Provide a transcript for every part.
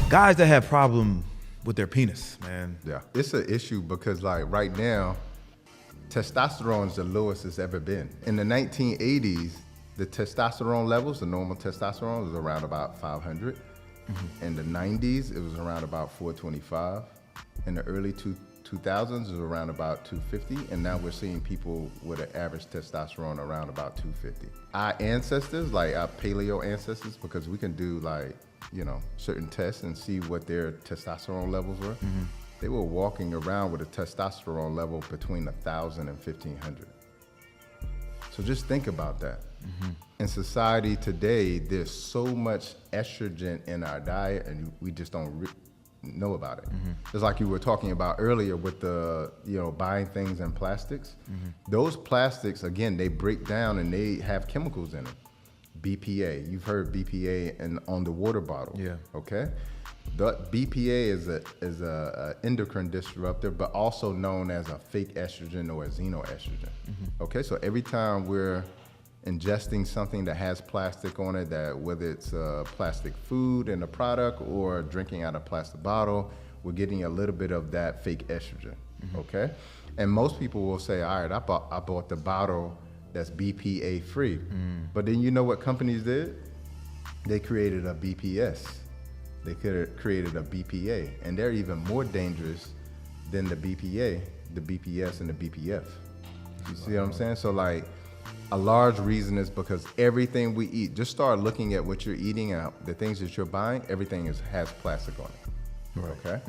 Guys that have problem with their penis, man. Yeah, it's an issue because like right now, testosterone is the lowest it's ever been. In the 1980s, the testosterone levels, the normal testosterone was around about 500. In the 90s, it was around about 425. In the early 2000s, it was around about 250. And now we're seeing people with an average testosterone around about 250. Our ancestors, like our paleo ancestors, because we can do like, you know, certain tests and see what their testosterone levels were. They were walking around with a testosterone level between 1,000 and 1,500. So just think about that. In society today, there's so much estrogen in our diet and we just don't know about it. Just like you were talking about earlier with the, you know, buying things in plastics. Those plastics, again, they break down and they have chemicals in them. BPA, you've heard BPA on the water bottle. Yeah. Okay. The BPA is a endocrine disruptor, but also known as a fake estrogen or a xenoestrogen. Okay. So every time we're ingesting something that has plastic on it, that whether it's plastic food in a product or drinking out of a plastic bottle, we're getting a little bit of that fake estrogen. Okay. And most people will say, all right, I bought the bottle that's BPA free. But then you know what companies did? They created a BPS. They created a BPA, and they're even more dangerous than the BPA, the BPS and the BPF. You see what I'm saying? So like a large reason is because everything we eat, just start looking at what you're eating and the things that you're buying, everything has plastic on it. Right. Okay?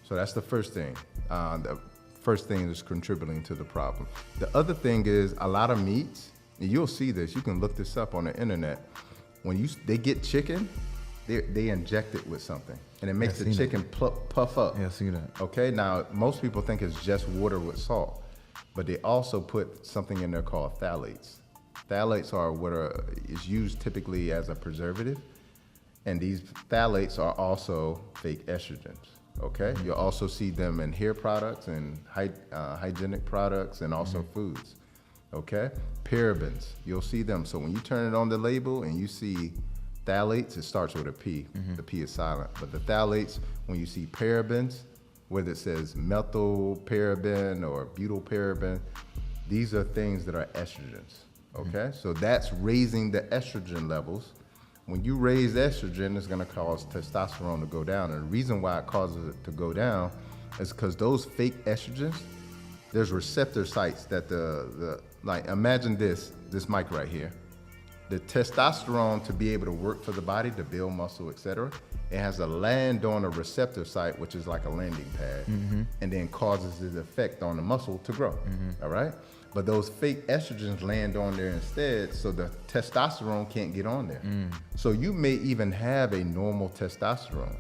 So that's the first thing. The first thing is contributing to the problem. The other thing is a lot of meats, and you'll see this, you can look this up on the internet. When they get chicken, they inject it with something, and it makes the chicken puff up. Yeah, I see that. Okay, now most people think it's just water with salt, but they also put something in there called phthalates. Phthalates are what is used typically as a preservative, and these phthalates are also fake estrogens. Okay, you'll also see them in hair products and hygienic products and also foods. Okay, parabens, you'll see them. So when you turn it on the label and you see phthalates, it starts with a P. The P is silent. But the phthalates, when you see parabens, whether it says methyl paraben or butyl paraben, these are things that are estrogens. Okay, so that's raising the estrogen levels. When you raise estrogen, it's going to cause testosterone to go down. And the reason why it causes it to go down is because those fake estrogens, there's receptor sites that like imagine this mic right here. The testosterone, to be able to work for the body, to build muscle, etc., it has to land on a receptor site, which is like a landing pad, and then causes its effect on the muscle to grow. All right? But those fake estrogens land on there instead, so the testosterone can't get on there. So you may even have a normal testosterone,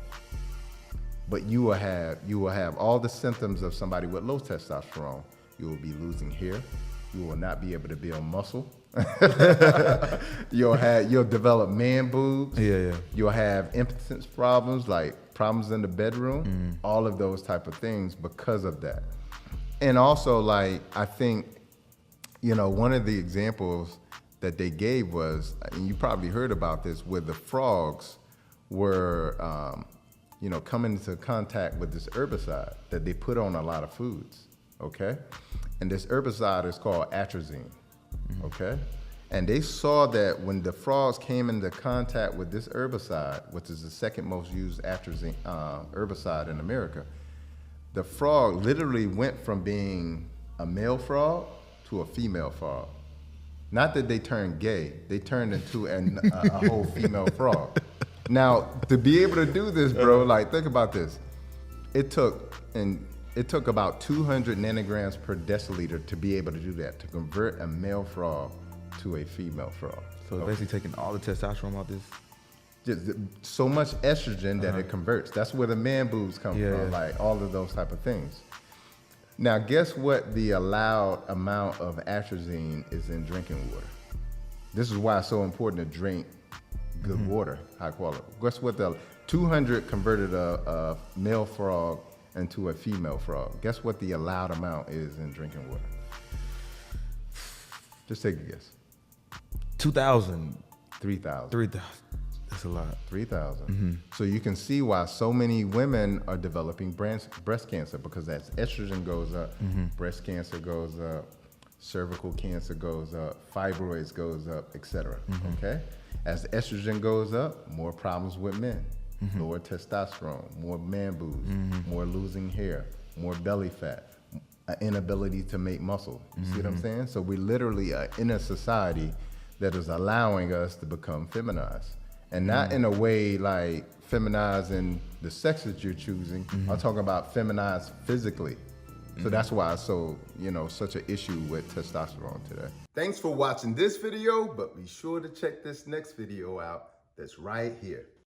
but you will have all the symptoms of somebody with low testosterone. You will be losing hair. You will not be able to build muscle. You'll develop man boobs. You'll have impotence problems, like problems in the bedroom. All of those type of things because of that. And also, like, I think, you know, one of the examples that they gave was, and you probably heard about this, where the frogs were, you know, coming into contact with this herbicide that they put on a lot of foods. Okay, and this herbicide is called atrazine. Okay, and they saw that when the frogs came into contact with this herbicide, which is the second most used atrazine herbicide in America, the frog literally went from being a male frog to a female frog. Not that they turned gay, they turned into a whole female frog. Now, to be able to do this, bro, like, think about this. It took about 200 nanograms per deciliter to be able to do that, to convert a male frog to a female frog. So it's basically taking all the testosterone out this? Just so much estrogen that it converts. That's where the man boobs come from, like all of those type of things. Now, guess what the allowed amount of atrazine is in drinking water? This is why it's so important to drink good water, high quality. Guess what 200 converted a male frog into a female frog. Guess what the allowed amount is in drinking water? Just take a guess. 2,000. 3,000. 3,000. That's a lot. 3,000. So you can see why so many women are developing breast cancer, because as estrogen goes up, breast cancer goes up, cervical cancer goes up, fibroids goes up, etc. Okay? As estrogen goes up, more problems with men. Lower testosterone, more man boobs, more losing hair, more belly fat, an inability to make muscle. You see what I'm saying? So we literally are in a society that is allowing us to become feminized. And not in a way like feminizing the sex that you're choosing. I'm talking about feminized physically. So that's why it's so, such an issue with testosterone today. Thanks for watching this video, but be sure to check this next video out that's right here.